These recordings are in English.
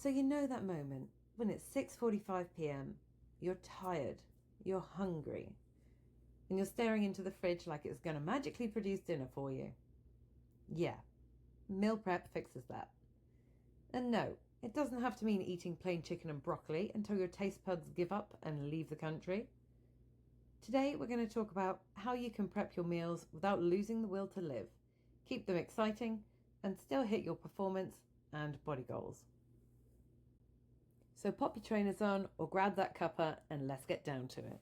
So you know that moment when it's 6:45 p.m, you're tired, you're hungry, and you're staring into the fridge like it's going to magically produce dinner for you. Yeah, meal prep fixes that. And no, it doesn't have to mean eating plain chicken and broccoli until your taste buds give up and leave the country. Today we're going to talk about how you can prep your meals without losing the will to live, keep them exciting, and still hit your performance and body goals. So pop your trainers on or grab that cuppa and let's get down to it.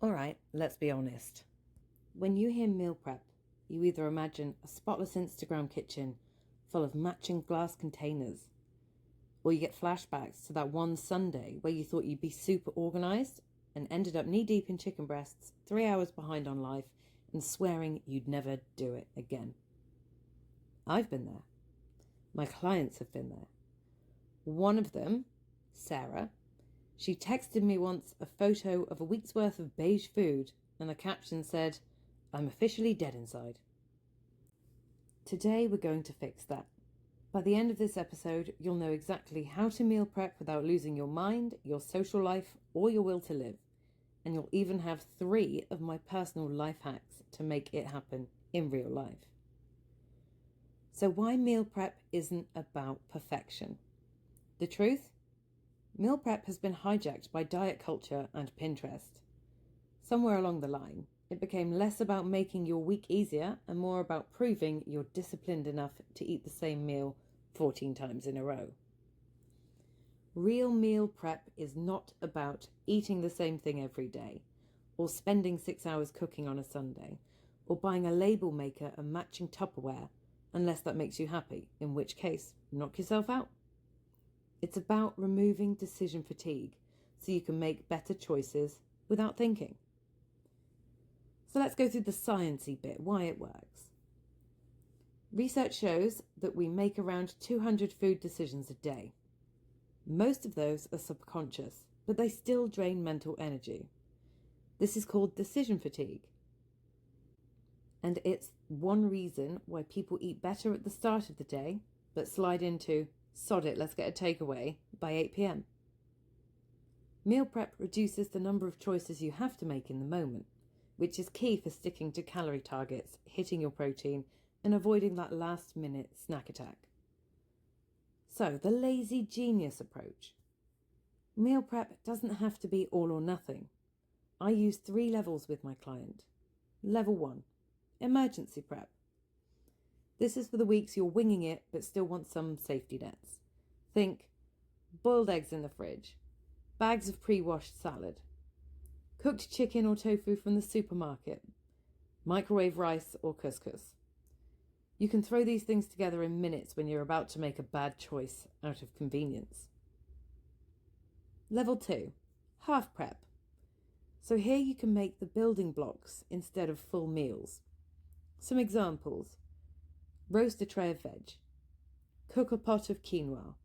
Alright, let's be honest. When you hear meal prep, you either imagine a spotless Instagram kitchen full of matching glass containers, or you get flashbacks to that one Sunday where you thought you'd be super organised and ended up knee-deep in chicken breasts, 3 hours behind on life, and swearing you'd never do it again. I've been there. My clients have been there. One of them, Sarah, she texted me once a photo of a week's worth of beige food, and the caption said, "I'm officially dead inside." Today we're going to fix that. By the end of this episode, you'll know exactly how to meal prep without losing your mind, your social life, or your will to live. And you'll even have 3 of my personal life hacks to make it happen in real life. So why meal prep isn't about perfection? The truth? Meal prep has been hijacked by diet culture and Pinterest. Somewhere along the line, it became less about making your week easier and more about proving you're disciplined enough to eat the same meal 14 times in a row. Real meal prep is not about eating the same thing every day, or spending 6 hours cooking on a Sunday, or buying a label maker and matching Tupperware, unless that makes you happy, in which case, knock yourself out. It's about removing decision fatigue so you can make better choices without thinking. So let's go through the sciencey bit, why it works. Research shows that we make around 200 food decisions a day. Most of those are subconscious, but they still drain mental energy. This is called decision fatigue. And it's one reason why people eat better at the start of the day, but slide into, sod it, let's get a takeaway, by 8 p.m. Meal prep reduces the number of choices you have to make in the moment, which is key for sticking to calorie targets, hitting your protein, and avoiding that last-minute snack attack. So, the lazy genius approach. Meal prep doesn't have to be all or nothing. I use 3 levels with my client. Level 1, emergency prep. This is for the weeks you're winging it but still want some safety nets. Think boiled eggs in the fridge, bags of pre-washed salad, cooked chicken or tofu from the supermarket, microwave rice or couscous. You can throw these things together in minutes when you're about to make a bad choice out of convenience. Level 2, half prep. So here you can make the building blocks instead of full meals. Some examples: roast a tray of veg, cook a pot of quinoa,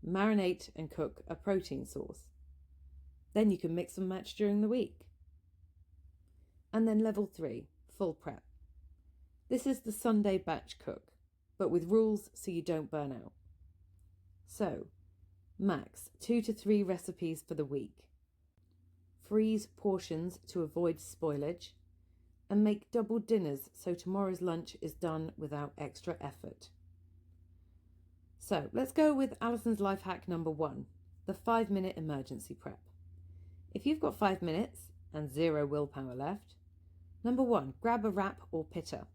marinate and cook a protein sauce. Then you can mix and match during the week. And then level 3, full prep. This is the Sunday batch cook, but with rules so you don't burn out. So, max 2 to 3 recipes for the week. Freeze portions to avoid spoilage, and make double dinners so tomorrow's lunch is done without extra effort. So, let's go with Alison's life hack number 1, the 5-minute emergency prep. If you've got 5 minutes and 0 willpower left, number 1, grab a wrap or pitta.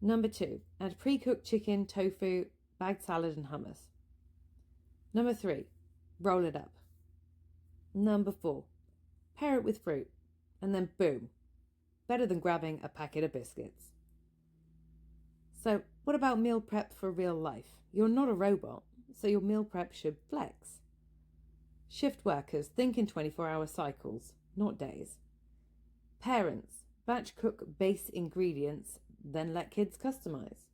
Number 2, add pre-cooked chicken, tofu, bagged salad and hummus. Number 3, roll it up. Number 4, pair it with fruit, and then boom, better than grabbing a packet of biscuits. So, what about meal prep for real life? You're not a robot, so your meal prep should flex. Shift workers think in 24-hour cycles, not days. Parents, batch cook base ingredients, then let kids customize.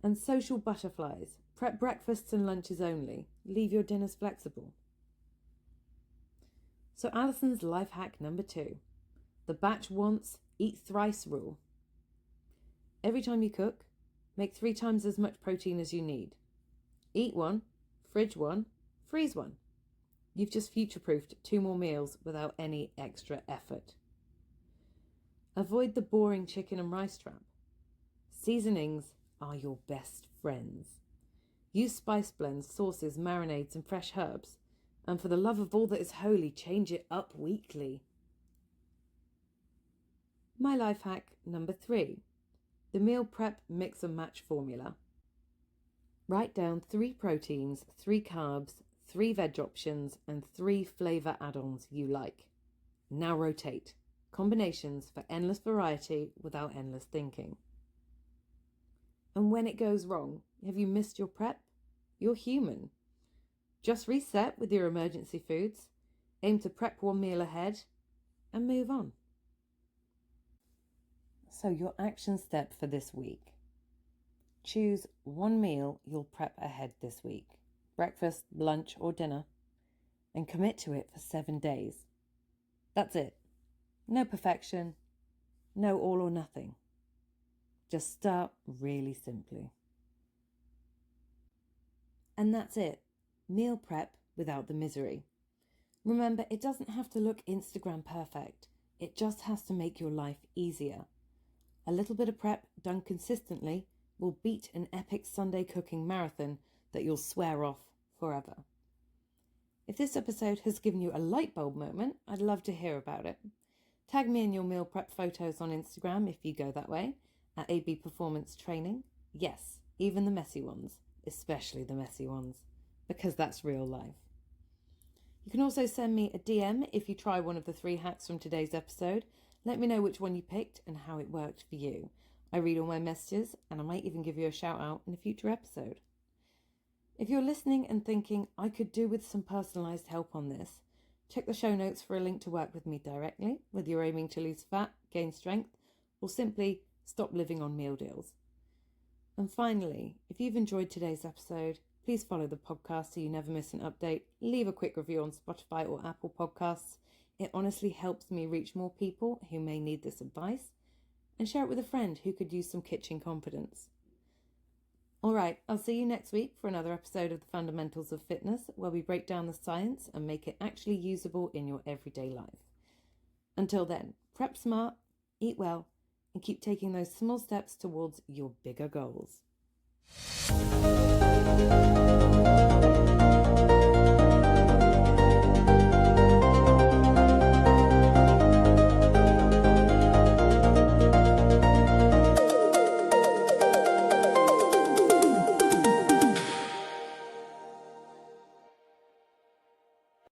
And social butterflies, prep breakfasts and lunches only, leave your dinners flexible. So Alison's life hack number 2, the batch once, eat thrice rule. Every time you cook, make 3 times as much protein as you need. Eat 1, fridge 1, freeze 1. You've just future-proofed 2 more meals without any extra effort. Avoid the boring chicken and rice trap. Seasonings are your best friends. Use spice blends, sauces, marinades, and fresh herbs. And for the love of all that is holy, change it up weekly. My life hack number 3, the meal prep mix and match formula. Write down 3 proteins, 3 carbs, 3 veg options, and 3 flavour add-ons you like. Now rotate. Combinations for endless variety without endless thinking. And when it goes wrong, have you missed your prep? You're human. Just reset with your emergency foods, aim to prep 1 meal ahead, and move on. So your action step for this week. Choose 1 meal you'll prep ahead this week, breakfast, lunch, or dinner, and commit to it for 7 days. That's it. No perfection, no all or nothing. Just start really simply. And that's it. Meal prep without the misery. Remember, it doesn't have to look Instagram perfect. It just has to make your life easier. A little bit of prep done consistently will beat an epic Sunday cooking marathon that you'll swear off forever. If this episode has given you a light bulb moment, I'd love to hear about it. Tag me in your meal prep photos on Instagram if you go that way, at AB Performance Training. Yes, even the messy ones, especially the messy ones, because that's real life. You can also send me a DM if you try one of the 3 hacks from today's episode. Let me know which one you picked and how it worked for you. I read all my messages, and I might even give you a shout out in a future episode. If you're listening and thinking, I could do with some personalised help on this, check the show notes for a link to work with me directly, whether you're aiming to lose fat, gain strength, or simply stop living on meal deals. And finally, if you've enjoyed today's episode, please follow the podcast so you never miss an update. Leave a quick review on Spotify or Apple Podcasts. It honestly helps me reach more people who may need this advice, and share it with a friend who could use some kitchen confidence. All right, I'll see you next week for another episode of the Fundamentals of Fitness, where we break down the science and make it actually usable in your everyday life. Until then, prep smart, eat well, and keep taking those small steps towards your bigger goals.